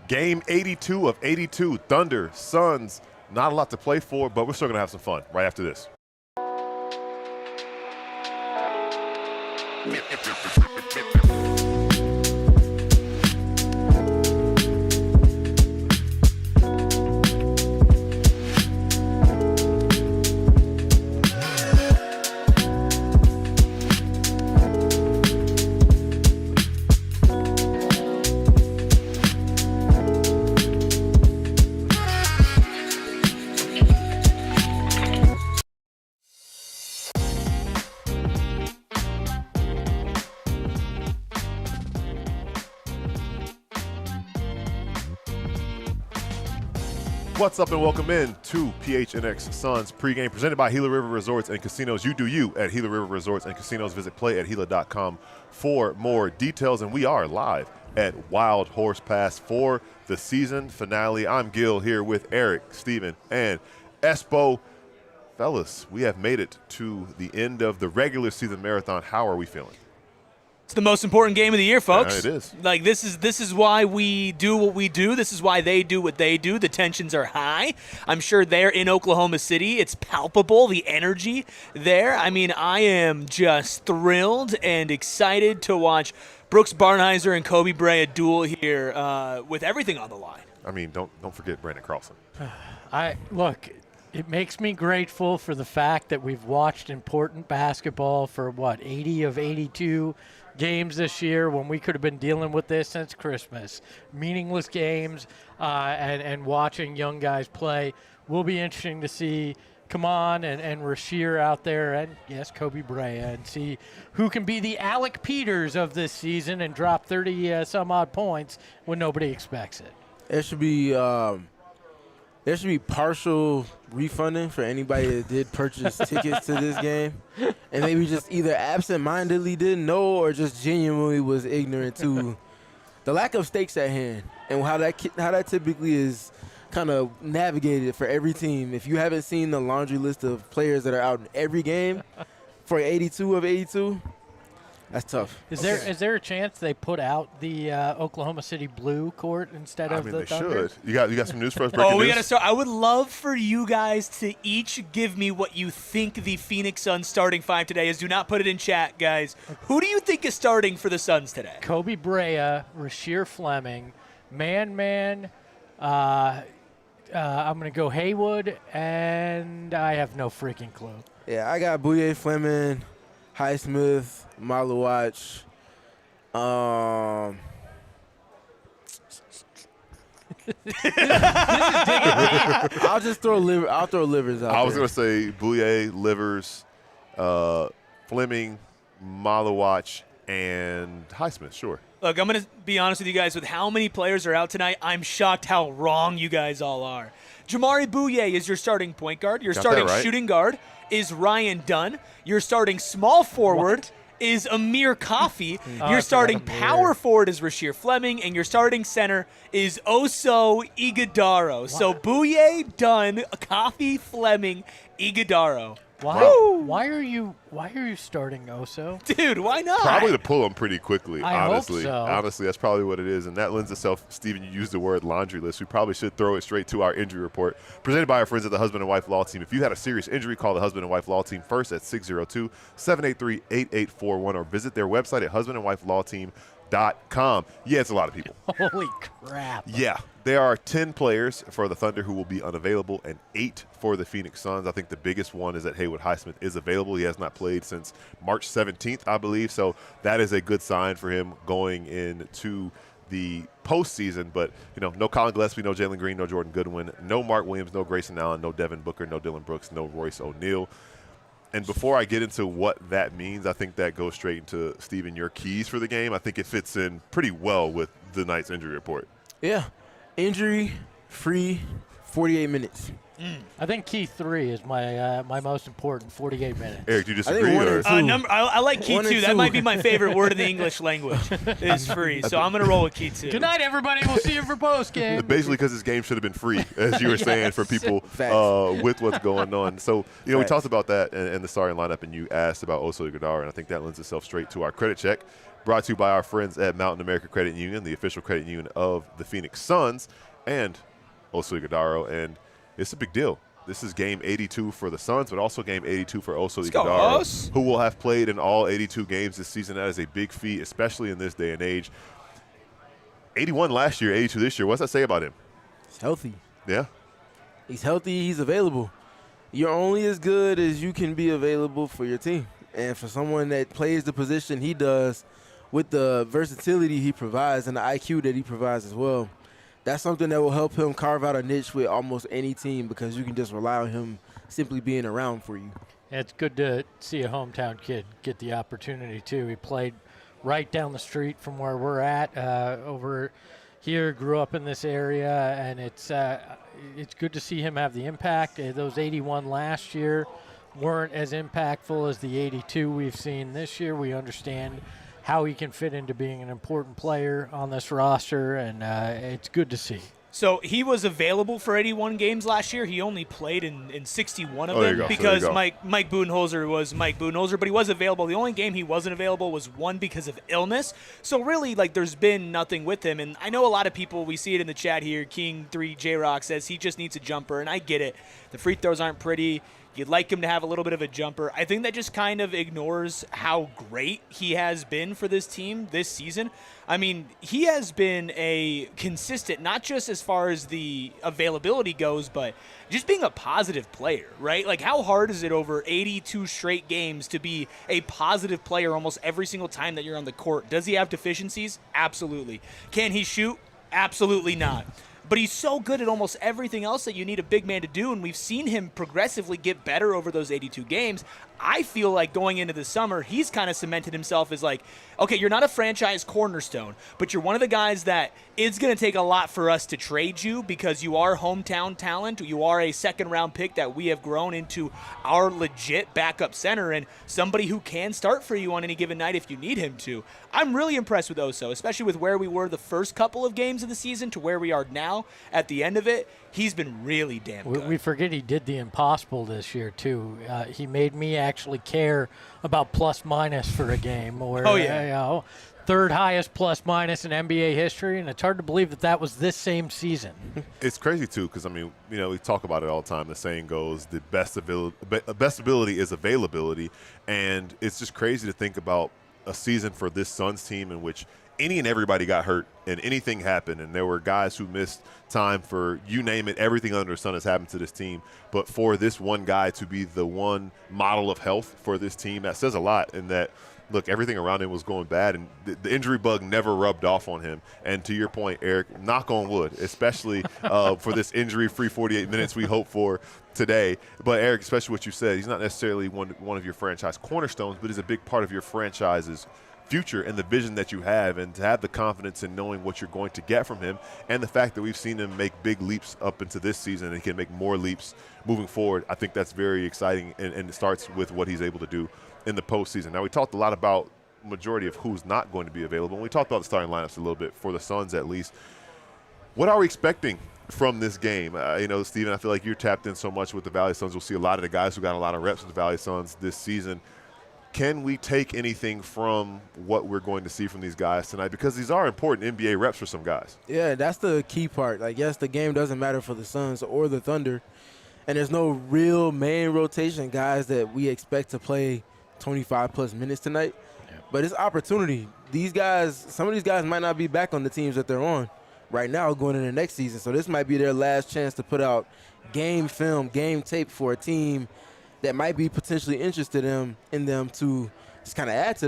Game 82 of 82, Thunder, Suns. Not a lot to play for, but we're still going to have some fun right after this. What's up and welcome in to PHNX Suns pregame presented by Gila River Resorts and Casinos. You do you at Gila River Resorts and Casinos. Visit play@gila.com for more details. And we are live at Wild Horse Pass for the season finale. I'm Gil here with Eric, Steven, and Espo. Fellas, we have made it to the end of the regular season marathon. How are we feeling? It's the most important game of the year, folks. Yeah, it is. Like, this is why we do what we do. This is why they do what they do. The tensions are high. I'm sure they're in Oklahoma City. It's palpable, the energy there. I mean, I am just thrilled and excited to watch Brooks Barnhizer and Kobe Brea duel here with everything on the line. I mean, don't forget Brandon Carlson. Look, it makes me grateful for the fact that we've watched important basketball for, 80 of 82 games this year when we could have been dealing with this since Christmas. Meaningless games and watching young guys play will be interesting to see. Come on, and Rasheer out there, and yes, Kobe Brea, and see who can be the Alec Peters of this season and drop 30 some odd points when nobody expects it. There should be partial refunding for anybody that did purchase tickets to this game and maybe just either absent-mindedly didn't know or just genuinely was ignorant to the lack of stakes at hand and how that typically is kind of navigated for every team. If you haven't seen the laundry list of players that are out in every game for 82 of 82, that's tough. Is there a chance they put out the Oklahoma City blue court instead of the Thunder? They should. You got some news for us? Breaking We news? got to start. I would love for you guys to each give me what you think the Phoenix Suns starting five today is. Do not put it in chat, guys. Who do you think is starting for the Suns today? Kobe Brea, Rasheer Fleming, Man. I'm going to go Haywood, and I have no freaking clue. Yeah, I got Bouye, Fleming, Highsmith, Malawach. I'll just throw Livers out there. I was going to say Bouye, Livers, Fleming, Malawach, and Highsmith, sure. Look, I'm going to be honest with you guys. With how many players are out tonight, I'm shocked how wrong you guys all are. Jamari Bouye is your starting point guard. Your starting shooting guard is Ryan Dunn. Your starting small forward is Amir Coffey. Your starting power forward is Rasheer Fleming. And your starting center is Oso Ighodaro. So Bouye, Dunn, Coffey, Fleming, Ighodaro. Why are you starting Oso? Dude, why not? Probably to pull him pretty quickly, honestly. Hope so. Honestly, that's probably what it is. And that lends itself, Steven, you used the word laundry list. We probably should throw it straight to our injury report presented by our friends at the Husband and Wife Law Team. If you had a serious injury, call the Husband and Wife Law Team first at 602-783-8841 or visit their website at husbandandwifelawteam.com. Yeah, it's a lot of people. Holy crap. Yeah. There are 10 players for the Thunder who will be unavailable and 8 for the Phoenix Suns. I think the biggest one is that Haywood Highsmith is available. He has not played since March 17th, I believe. So that is a good sign for him going into the postseason. But, no Collin Gillespie, no Jalen Green, no Jordan Goodwin, no Mark Williams, no Grayson Allen, no Devin Booker, no Dillon Brooks, no Royce O'Neal. And before I get into what that means, I think that goes straight into, Steven, your keys for the game. I think it fits in pretty well with the night's injury report. Yeah. Injury-free 48 minutes. I think key 3 is my most important, 48 minutes. Eric, do you disagree? I like key 2. That might be my favorite word in the English language is free. So I'm going to roll with key 2. Good night, everybody. We'll see you for postgame. Basically because this game should have been free, as you were saying, for people with what's going on. So, we talked about that and the starting lineup, and you asked about Oso Ighodaro, and I think that lends itself straight to our credit check. brought to you by our friends at Mountain America Credit Union, the official credit union of the Phoenix Suns, and Oso Ighodaro. And it's a big deal. This is game 82 for the Suns, but also game 82 for Oso Ighodaro, who will have played in all 82 games this season. That is a big feat, especially in this day and age. 81 last year, 82 this year. What's that say about him? He's healthy. Yeah. He's healthy. He's available. You're only as good as you can be available for your team. And for someone that plays the position he does with the versatility he provides and the IQ that he provides as well, that's something that will help him carve out a niche with almost any team because you can just rely on him simply being around for you. Yeah, it's good to see a hometown kid get the opportunity, too. He played right down the street from where we're at over here, grew up in this area, and it's good to see him have the impact. Those 81 last year weren't as impactful as the 82 we've seen this year. We understand how he can fit into being an important player on this roster, and it's good to see. So he was available for 81 games last year. He only played in 61 of them because Mike Budenholzer was Mike Budenholzer, but he was available. The only game he wasn't available was one because of illness. So really, there's been nothing with him. And I know a lot of people, we see it in the chat here, King3 J-Rock says he just needs a jumper, and I get it. The free throws aren't pretty. You'd like him to have a little bit of a jumper. I think that just kind of ignores how great he has been for this team this season. I mean, he has been a consistent, not just as far as the availability goes, but just being a positive player, right? How hard is it over 82 straight games to be a positive player almost every single time that you're on the court? Does he have deficiencies? Absolutely. Can he shoot? Absolutely not. But he's so good at almost everything else that you need a big man to do, and we've seen him progressively get better over those 82 games. I feel like going into the summer, he's kind of cemented himself as okay, you're not a franchise cornerstone, but you're one of the guys that it's going to take a lot for us to trade you because you are hometown talent. You are a second-round pick that we have grown into our legit backup center and somebody who can start for you on any given night if you need him to. I'm really impressed with Oso, especially with where we were the first couple of games of the season to where we are now at the end of it. He's been really damn good. We forget he did the impossible this year, too. He made me actually care about plus-minus for a game. Where, third highest plus-minus in NBA history, and it's hard to believe that was this same season. It's crazy, too, because, we talk about it all the time. The saying goes, the best ability is availability, and it's just crazy to think about a season for this Suns team in which any and everybody got hurt and anything happened, and there were guys who missed time for you name it. Everything under the sun has happened to this team, but for this one guy to be the one model of health for this team, that says a lot. In that, look, everything around him was going bad, and the injury bug never rubbed off on him. And to your point, Eric, knock on wood, especially for this injury-free 48 minutes we hope for today. But Eric, especially what you said, he's not necessarily one of your franchise cornerstones, but he's a big part of your franchise's future and the vision that you have, and to have the confidence in knowing what you're going to get from him, and the fact that we've seen him make big leaps up into this season and he can make more leaps moving forward, I think that's very exciting, and it starts with what he's able to do in the postseason. Now, we talked a lot about majority of who's not going to be available, and we talked about the starting lineups a little bit for the Suns at least. What are we expecting from this game? Steven, I feel like you're tapped in so much with the Valley Suns. We'll see a lot of the guys who got a lot of reps with the Valley Suns this season. Can we take anything from what we're going to see from these guys tonight? Because these are important NBA reps for some guys. Yeah, that's the key part. Yes, the game doesn't matter for the Suns or the Thunder, and there's no real main rotation guys that we expect to play 25-plus minutes tonight. Yeah. But it's opportunity. Some of these guys might not be back on the teams that they're on right now going into next season, so this might be their last chance to put out game film, game tape for a team that might be potentially interested in them to just kind of add to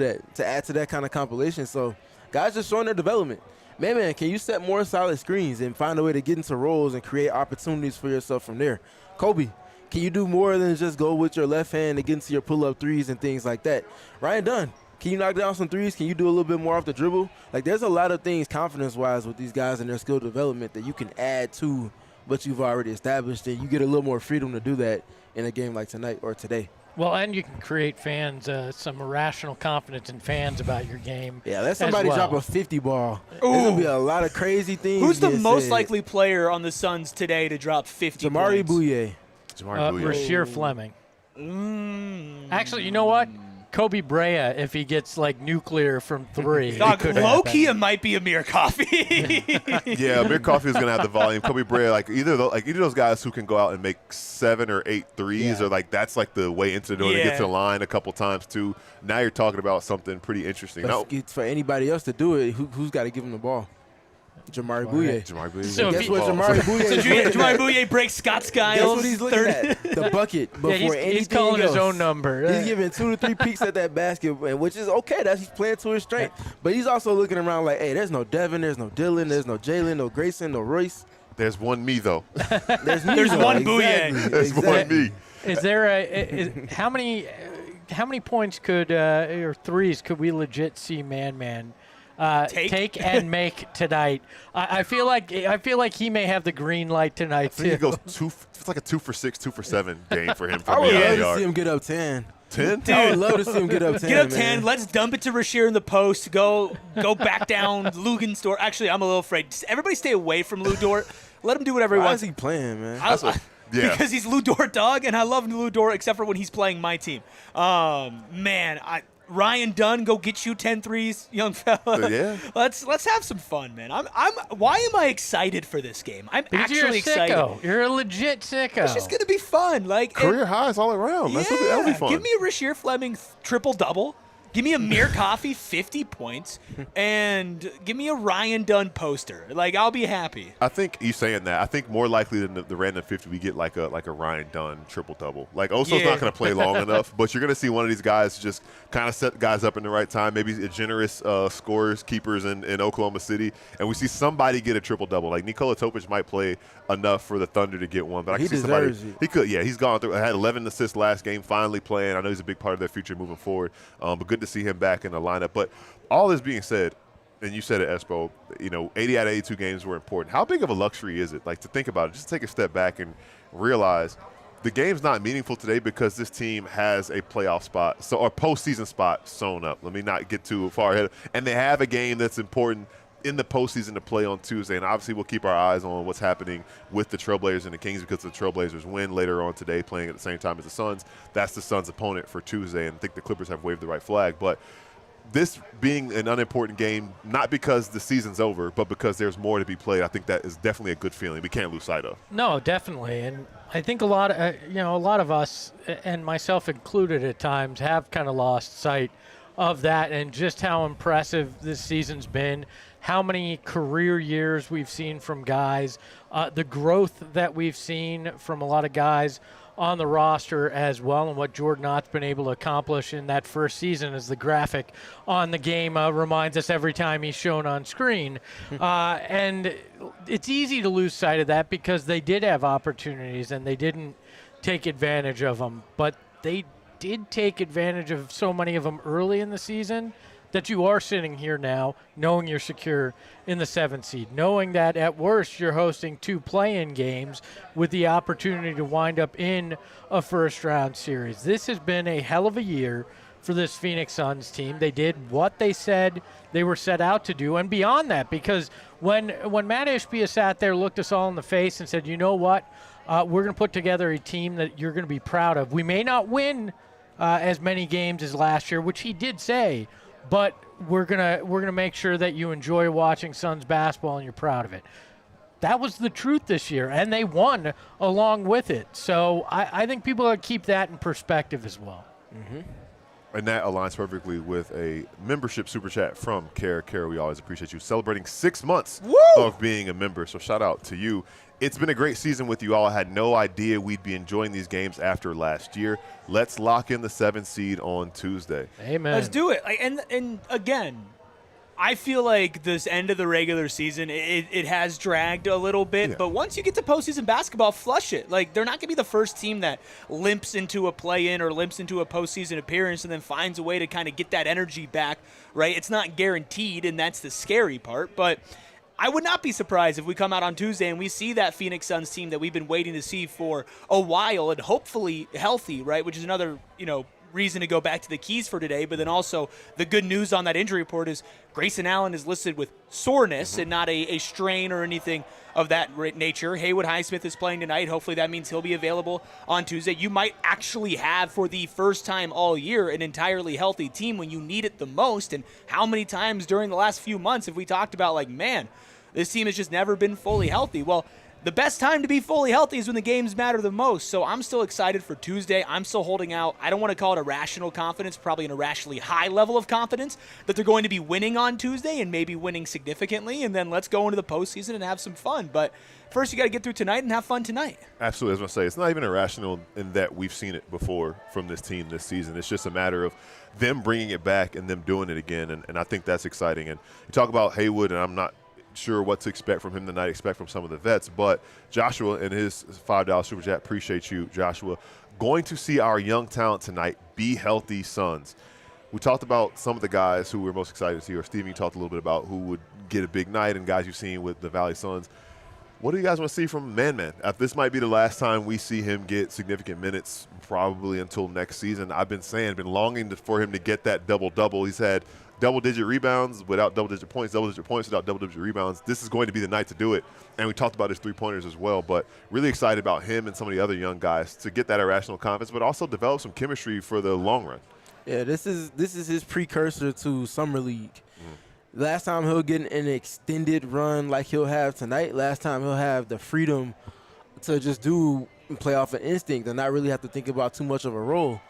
that kind of compilation. So guys just showing their development. Man, can you set more solid screens and find a way to get into roles and create opportunities for yourself from there? Kobe, can you do more than just go with your left hand and get into your pull-up threes and things like that? Ryan Dunn, can you knock down some threes? Can you do a little bit more off the dribble? There's a lot of things confidence-wise with these guys and their skill development that you can add to what you've already established, and you get a little more freedom to do that in a game like tonight or today. Well, and you can create fans, some irrational confidence in fans about your game. Yeah, let somebody drop a 50 ball. There's going to be a lot of crazy things. Who's the most likely player on the Suns today to drop 50 Jamari points? Bouye. Rasheer Fleming. Actually, you know what? Kobe Brea, if he gets like nuclear from 3. Dog, low-key, it might be Amir Coffee. Yeah, Amir Coffee is going to have the volume. Kobe Brea, either of those guys who can go out and make 7 or 8 threes, or that's the way into the door to get to the line a couple times too. Now you're talking about something pretty interesting. For anybody else to do it, who's got to give him the ball? Jamari Bouye. So guess what Jamari Bouye Jamari Bouye breaks Scott Skiles. Guess what he's looking at? The bucket before anything he's calling else. his own number. He's giving 2 to 3 peeks at that basket, which is okay. He's playing to his strength. But he's also looking around like, hey, there's no Devin, there's no Dillon, there's no Jalen, no Grayson, no Royce. There's one me, though. There's one Bouye. There's one me. Is there how many points could or threes could we legit see Man take and make tonight? I feel like he may have the green light tonight too. He goes it's like a 2 for 6, 2 for 7 game for him. I would love to see him get up 10. 10? Dude, I would love to see him get up 10. Get up 10. Let's dump it to Rasheer in the post. Go back down Lugan's door. Actually, I'm a little afraid. Everybody stay away from Lou Dort. Let him do whatever he wants. Why is he playing, man? Because he's Lou Dort, dog, and I love Lou Dort except for when he's playing my team. Man, Ryan Dunn, go get you 10 threes, young fella. Yeah. Let's have some fun, man. Why am I excited for this game? I'm because actually you're a sicko. excited. You're a legit sicko. It's just gonna be fun. Career highs all around. Yeah, That'll be fun. Give me a Rasheer Fleming triple-double. Give me a Amir Coffee 50 points, and give me a Ryan Dunn poster. I'll be happy. I think you saying that. I think more likely than the random 50, we get like a Ryan Dunn triple-double. Oso's not going to play long enough, but you're going to see one of these guys just kind of set guys up in the right time. Maybe a generous scorers, keepers in Oklahoma City, and we see somebody get a triple-double. Like Nikola Topic might play enough for the Thunder to get one, but I can see somebody. He could, yeah. He's gone through. Had 11 assists last game, finally playing. I know he's a big part of their future moving forward. But good to see him back in the lineup. But all this being said, and you said it, Espo, 80 out of 82 games were important. How big of a luxury is it? To think about it, just take a step back and realize the game's not meaningful today because this team has a playoff spot, or postseason spot sewn up. Let me not get too far ahead. And they have a game that's important in the postseason to play on Tuesday, and obviously we'll keep our eyes on what's happening with the Trailblazers and the Kings because the Trailblazers win later on today, playing at the same time as the Suns. That's the Suns' opponent for Tuesday, and I think the Clippers have waved the right flag. But this being an unimportant game, not because the season's over, but because there's more to be played, I think that is definitely a good feeling. We can't lose sight of. No, definitely, and I think a lot of us, and myself included at times, have kind of lost sight of that and just how impressive this season's been. How many career years we've seen from guys, the growth that we've seen from a lot of guys on the roster as well, and what Jordan Ott's been able to accomplish in that first season, as the graphic on the game reminds us every time he's shown on screen. And it's easy to lose sight of that because they did have opportunities and they didn't take advantage of them. But they did take advantage of so many of them early in the season that you are sitting here now knowing you're secure in the 7th seed, knowing that at worst you're hosting 2 play-in games with the opportunity to wind up in a first-round series. This has been a hell of a year for this Phoenix Suns team. They did what they said they were set out to do, and beyond that, because when Matt Ishbia sat there, looked us all in the face and said, you know what, we're going to put together a team that you're going to be proud of. We may not win as many games as last year, which he did say, but we're gonna make sure that you enjoy watching Suns basketball and you're proud of it. That was the truth this year, and they won along with it. So I think people ought to keep that in perspective as well. Mm-hmm. And that aligns perfectly with a membership super chat from Kara. We always appreciate you celebrating 6 months of being a member. So shout out to you. It's been a great season with you all. I had no idea we'd be enjoying these games after last year. Let's lock in the 7th seed on Tuesday. Amen. Let's do it. And again, I feel like this end of the regular season, it has dragged a little bit. But once you get to postseason basketball, flush it. They're not going to be the first team that limps into a play-in or limps into a postseason appearance and then finds a way to kind of get that energy back, right? It's not guaranteed, and that's the scary part. But I would not be surprised if we come out on Tuesday and we see that Phoenix Suns team that we've been waiting to see for a while and hopefully healthy, right? Which is another, reason to go back to the keys for today. But then also the good news on that injury report is Grayson Allen is listed with soreness and not a strain or anything of that nature. Haywood Highsmith is playing tonight. Hopefully that means he'll be available on Tuesday. You might actually have, for the first time all year, an entirely healthy team when you need it the most. And how many times during the last few months have we talked about, like, man, this team has just never been fully healthy? Well, the best time to be fully healthy is when the games matter the most. So I'm still excited for Tuesday. I'm still holding out. I don't want to call it irrational confidence, probably an irrationally high level of confidence that they're going to be winning on Tuesday and maybe winning significantly. And then let's go into the postseason and have some fun. But first, you got to get through tonight and have fun tonight. Absolutely. As I was going to say, it's not even irrational in that we've seen it before from this team this season. It's just a matter of them bringing it back and them doing it again. And I think that's exciting. And you talk about Haywood, and I'm not sure what to expect from him tonight, expect from some of the vets, but Joshua and his $5 super chat, appreciate you, Joshua. Going to see our young talent tonight be healthy Suns. We talked about some of the guys who we're most excited to see, or Steven, you talked a little bit about who would get a big night and guys you've seen with the Valley Suns. What do you guys want to see from Man? This might be the last time we see him get significant minutes, probably until next season. I've been longing for him to get that double-double. He's had double-digit rebounds without double-digit points, double-digit points without double-digit rebounds. This is going to be the night to do it. And we talked about his three-pointers as well, but really excited about him and some of the other young guys to get that irrational confidence, but also develop some chemistry for the long run. Yeah, this is his precursor to Summer League. Last time he'll get an extended run like he'll have tonight. Last time he'll have the freedom to just play off an instinct and not really have to think about too much of a role.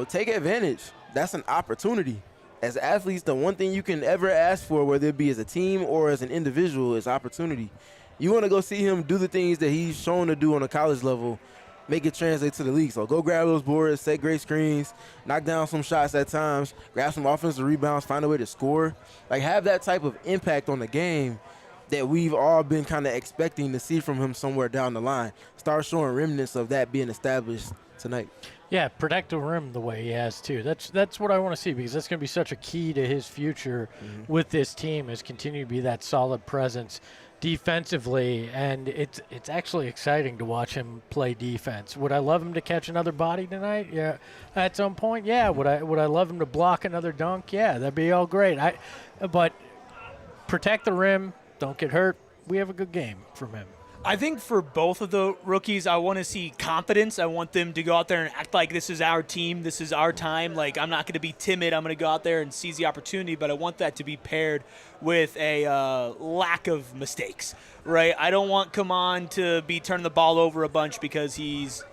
Take advantage. That's an opportunity. As athletes, the one thing you can ever ask for, whether it be as a team or as an individual, is opportunity. You want to go see him do the things that he's shown to do on a college level, make it translate to the league. So go grab those boards, set great screens, knock down some shots at times, grab some offensive rebounds, find a way to score. Like, have that type of impact on the game that we've all been kind of expecting to see from him somewhere down the line. Start showing remnants of that being established tonight. Yeah, protect the rim the way he has too. That's what I want to see, because that's going to be such a key to his future with this team, is continue to be that solid presence defensively, and it's actually exciting to watch him play defense. Would I love him to catch another body tonight? Yeah, at some point, yeah. Would I love him to block another dunk? Yeah, that'd be all great. But protect the rim, don't get hurt. We have a good game from him. I think for both of the rookies, I want to see confidence. I want them to go out there and act like this is our team, this is our time. Like, I'm not going to be timid. I'm going to go out there and seize the opportunity, but I want that to be paired with a lack of mistakes, right? I don't want Kaman to be turning the ball over a bunch because he's,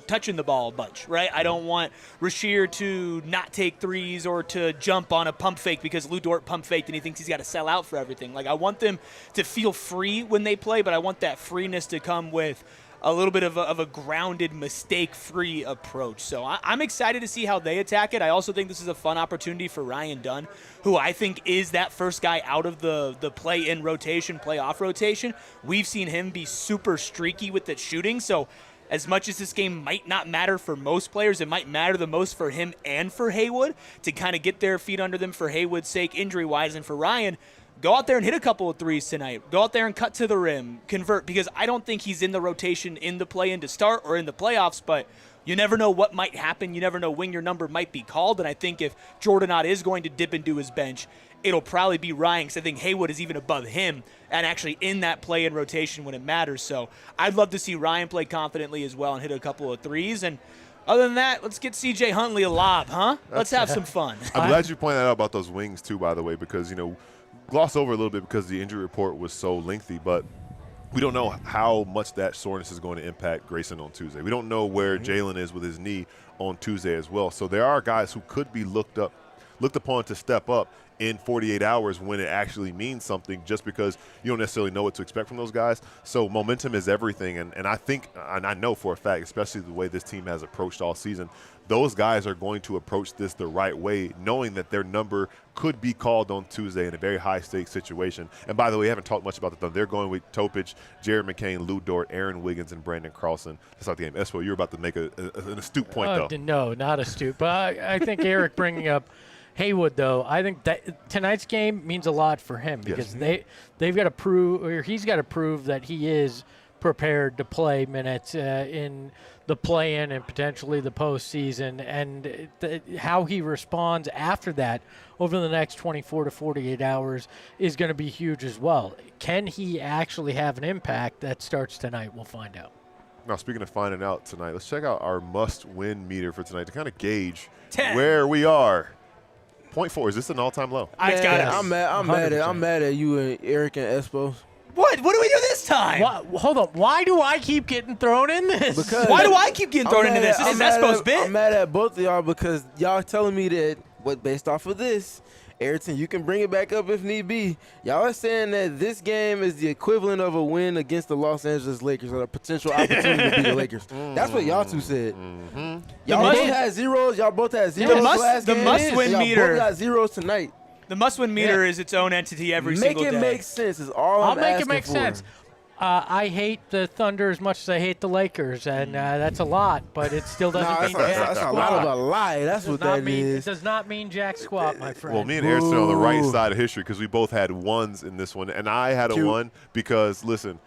touching the ball a bunch, right? I don't want Rasheer to not take threes or to jump on a pump fake because Lou Dort pump faked and he thinks he's got to sell out for everything. Like, I want them to feel free when they play, but I want that freeness to come with a little bit of a grounded, mistake-free approach. So I'm excited to see how they attack it. I also think this is a fun opportunity for Ryan Dunn, who I think is that first guy out of the play-in rotation, play-off rotation. We've seen him be super streaky with the shooting, so as much as this game might not matter for most players, it might matter the most for him and for Haywood to kind of get their feet under them for Haywood's sake, injury-wise, and for Ryan. Go out there and hit a couple of threes tonight. Go out there and cut to the rim, convert, because I don't think he's in the rotation in the play-in to start or in the playoffs, but you never know what might happen. You never know when your number might be called, and I think if Jordan Ott is going to dip into his bench, it'll probably be Ryan, because I think Haywood is even above him and actually in that play-in rotation when it matters. So I'd love to see Ryan play confidently as well and hit a couple of threes. And other than that, let's get C.J. Huntley a lob, huh? Let's have some fun. I'm glad you pointed out about those wings too, by the way, because, gloss over a little bit because the injury report was so lengthy, but we don't know how much that soreness is going to impact Grayson on Tuesday. We don't know where Jalen is with his knee on Tuesday as well. So there are guys who could be looked upon to step up in 48 hours when it actually means something, just because you don't necessarily know what to expect from those guys. So momentum is everything, and I think, and I know for a fact, especially the way this team has approached all season, those guys are going to approach this the right way, knowing that their number could be called on Tuesday in a very high-stakes situation. And by the way, we haven't talked much about the Thunder. They're going with Topic, Jared McCain, Lou Dort, Aaron Wiggins, and Brandon Carlson. That's not the game. Espo, you're about to make an astute point, though. No, not astute. But I think Eric bringing up Haywood, though, I think that tonight's game means a lot for him, because they've got to prove, or he's got to prove that he is prepared to play minutes in the play-in and potentially the postseason, and how he responds after that over the next 24 to 48 hours is going to be huge as well. Can he actually have an impact? That starts tonight. We'll find out. Now, speaking of finding out tonight, let's check out our must-win meter for tonight to kind of gauge 10. where we are. 0.4. Is this an all-time low? It's got it. I'm mad at you and Eric and Espo. What do we do this time? Hold on. Why do I keep getting thrown in this? Because Why do I keep getting thrown into this? This is Espo's bit. I'm mad at both of y'all because y'all telling me that based off of this, Ayrton, you can bring it back up if need be. Y'all are saying that this game is the equivalent of a win against the Los Angeles Lakers or a potential opportunity to beat the Lakers. That's what y'all two said. Y'all both had zeros. Y'all both had zeros last game. The must-win y'all meter. both got zeros tonight. The must-win meter is its own entity every single day. Make it make sense is all I'll I'm make asking it make for. sense. I hate the Thunder as much as I hate the Lakers, and that's a lot, but it still doesn't mean jack that's a lot of a lie. That's what that is. It does not mean jack squat, my friend. Well, me and Ayrton are on the right side of history because we both had ones in this one, and I had a one because, listen,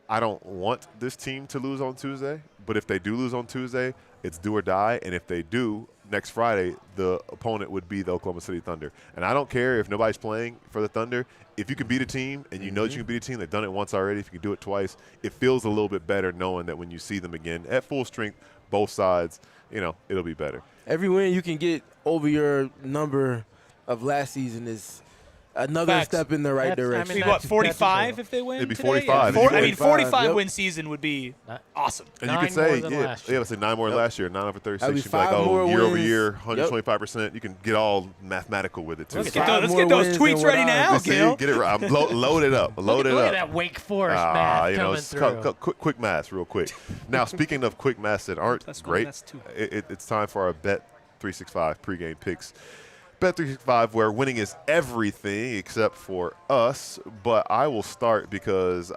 I don't want this team to lose on Tuesday, but if they do lose on Tuesday, it's do or die, and if they do, next Friday, the opponent would be the Oklahoma City Thunder. And I don't care if nobody's playing for the Thunder. If you can beat a team and you know that you can beat a team, they've done it once already, if you can do it twice, it feels a little bit better knowing that when you see them again at full strength, both sides, it'll be better. Every win you can get over your number of last season is another step in the right direction. I mean, what, 45 if they win? It'd be today? 45. Yeah. 45 yep. win season would be awesome. And you could say, let's say 9 more than last year, 9 over 36. That'd be You'd be like, 5 more year over wins. year, 125%. You can get all mathematical with it, too. Let's get those tweets ready now, Gil. Get it right. Load it up. Load it up. Look at that Wake Forest math coming through. Quick maths real quick. Now, speaking of quick maths that aren't great, it's time for our Bet 365 pregame picks. Bet 365, where winning is everything except for us. But I will start because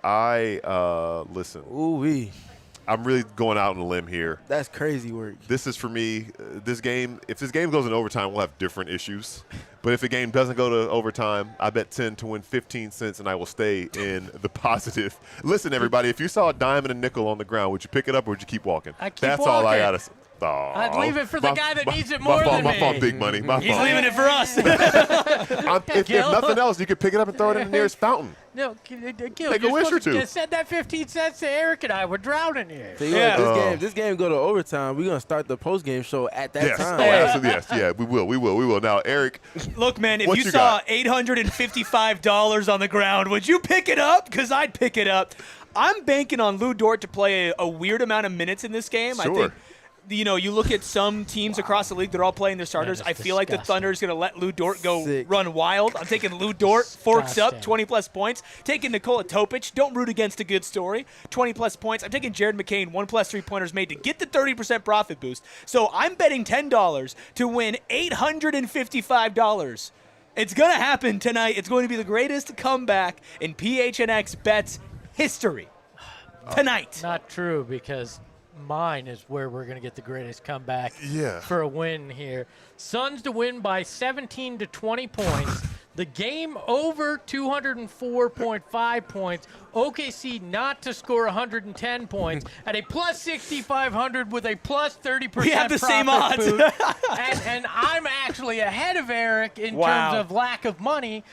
listen. Ooh-wee. I'm really going out on a limb here. That's crazy work. This is for me. This game, if this game goes in overtime, we'll have different issues. But if the game doesn't go to overtime, I bet 10 to win 15 cents, and I will stay in the positive. Listen, everybody, if you saw a dime and a nickel on the ground, would you pick it up or would you keep walking? That's all I got to say. I'd leave it for the guy that needs it more than me. My fault, big money. He's leaving it for us. If nothing else, you could pick it up and throw it in the nearest fountain. No, Gil, Take a wish or two. Send that 15 cents to Eric and I. We're drowning here. So this game go to overtime. We're gonna start the post game show at that time. Yes, yeah, we will. Now, Eric, look, man, if you saw $855 on the ground, would you pick it up? Because I'd pick it up. I'm banking on Lou Dort to play a weird amount of minutes in this game. Sure. I think. You look at some teams across the league, they're all playing their starters. I feel like the Thunder is going to let Lou Dort go run wild. I'm taking Lou Dort, forks up, 20-plus points. Taking Nikola Topic, don't root against a good story, 20-plus points. I'm taking Jared McCain, 1+ 3-pointers made to get the 30% profit boost. So I'm betting $10 to win $855. It's going to happen tonight. It's going to be the greatest comeback in PHNX Bets history tonight. Not true, because mine is where we're going to get the greatest comeback for a win here. Suns to win by 17 to 20 points. The game over 204.5 points. OKC not to score 110 points at a plus 6,500 with a plus 30%. We have the same odds. and I'm actually ahead of Eric in terms of lack of money.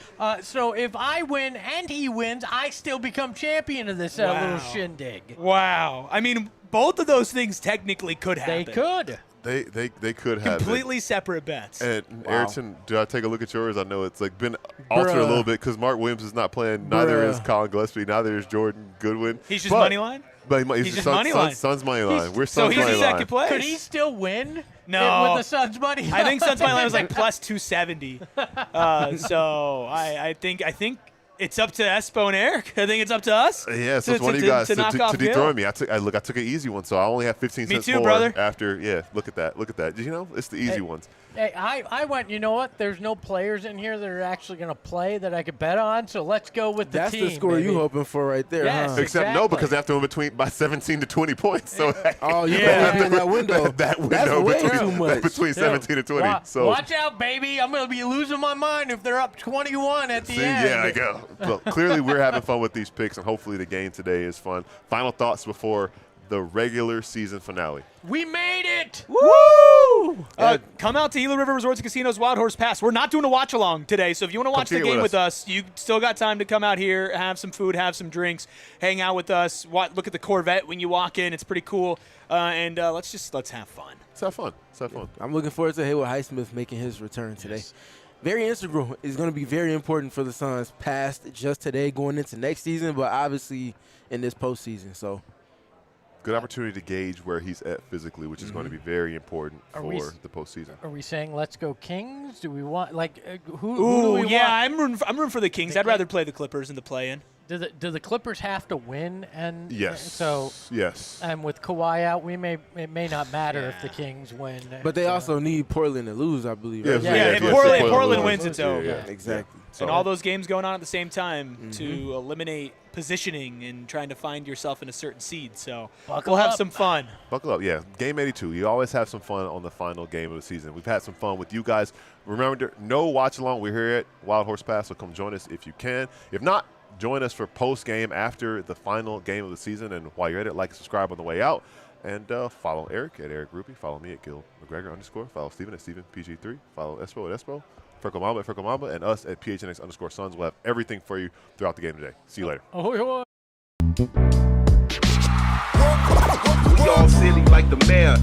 So if I win and he wins, I still become champion of this little shindig. Wow. I mean, both of those things technically could happen. They could. They could have completely separate bets. And Ayrton, do I take a look at yours? I know it's been altered a little bit because Mark Williams is not playing. Neither is Collin Gillespie. Neither is Jordan Goodwin. He's just money line? But he's just money line. Suns money line. We're Suns money line. So he's in second place. Could he still win? No. With the Suns money line? I think Suns money line was like plus 270. So I think it's up to Espo and Eric. I think it's up to us. Yeah, so it's one of you guys to dethrone me. I took an easy one, so I only have 15 cents more. Me too, brother. After, look at that. You know, it's the easy ones. Hey, I went, you know what? There's no players in here that are actually going to play that I could bet on, so let's go with the team. That's the score baby. you hoping for right there, Yes, huh? Except no, because they have to win between by 17 to 20 points. So Oh, you got in that window. that window That's way between, too much. between 17 and 20. So watch out, baby. I'm going to be losing my mind if they're up 21 at the see, end. yeah, I go. Well, clearly we're having fun with these picks, and hopefully the game today is fun. Final thoughts before the regular season finale. We made it! Woo! Come out to Gila River Resorts and Casinos Wild Horse Pass. We're not doing a watch along today, so if you want to watch the game with us, you still got time to come out here, have some food, have some drinks, hang out with us, look at the Corvette when you walk in. It's pretty cool, and let's have fun. Let's have fun. Let's have fun. I'm looking forward to Haywood Highsmith making his return today. Yes. Very integral. Is going to be very important for the Suns past just today going into next season, but obviously in this postseason. So. Good opportunity to gauge where he's at physically, which is going to be very important for the postseason. Are we saying let's go Kings? Do we want who do we want? I'm rooting for the Kings. I'd rather play the Clippers in the play-in. Do the Clippers have to win? And yes. So yes. And with Kawhi out, it may not matter if the Kings win. But they also need Portland to lose, I believe. Yeah, right? If Portland wins, it's over. Yeah, exactly. So. And all those games going on at the same time to eliminate positioning and trying to find yourself in a certain seed. So we'll have some fun. Buckle up, yeah. Game 82. You always have some fun on the final game of the season. We've had some fun with you guys. Remember, no watch along. We're here at Wild Horse Pass, so come join us if you can. If not, join us for post game after the final game of the season. And while you're at it, like and subscribe on the way out. And follow Eric at Eric Rupie. Follow me at Gil McGregor _. Follow Steven at Steven PG3. Follow Espo at Espo. Freckle Mamba at Freckle Mamba. And us at PHNX _Suns. We'll have everything for you throughout the game today. See you later. We all silly like the mayor.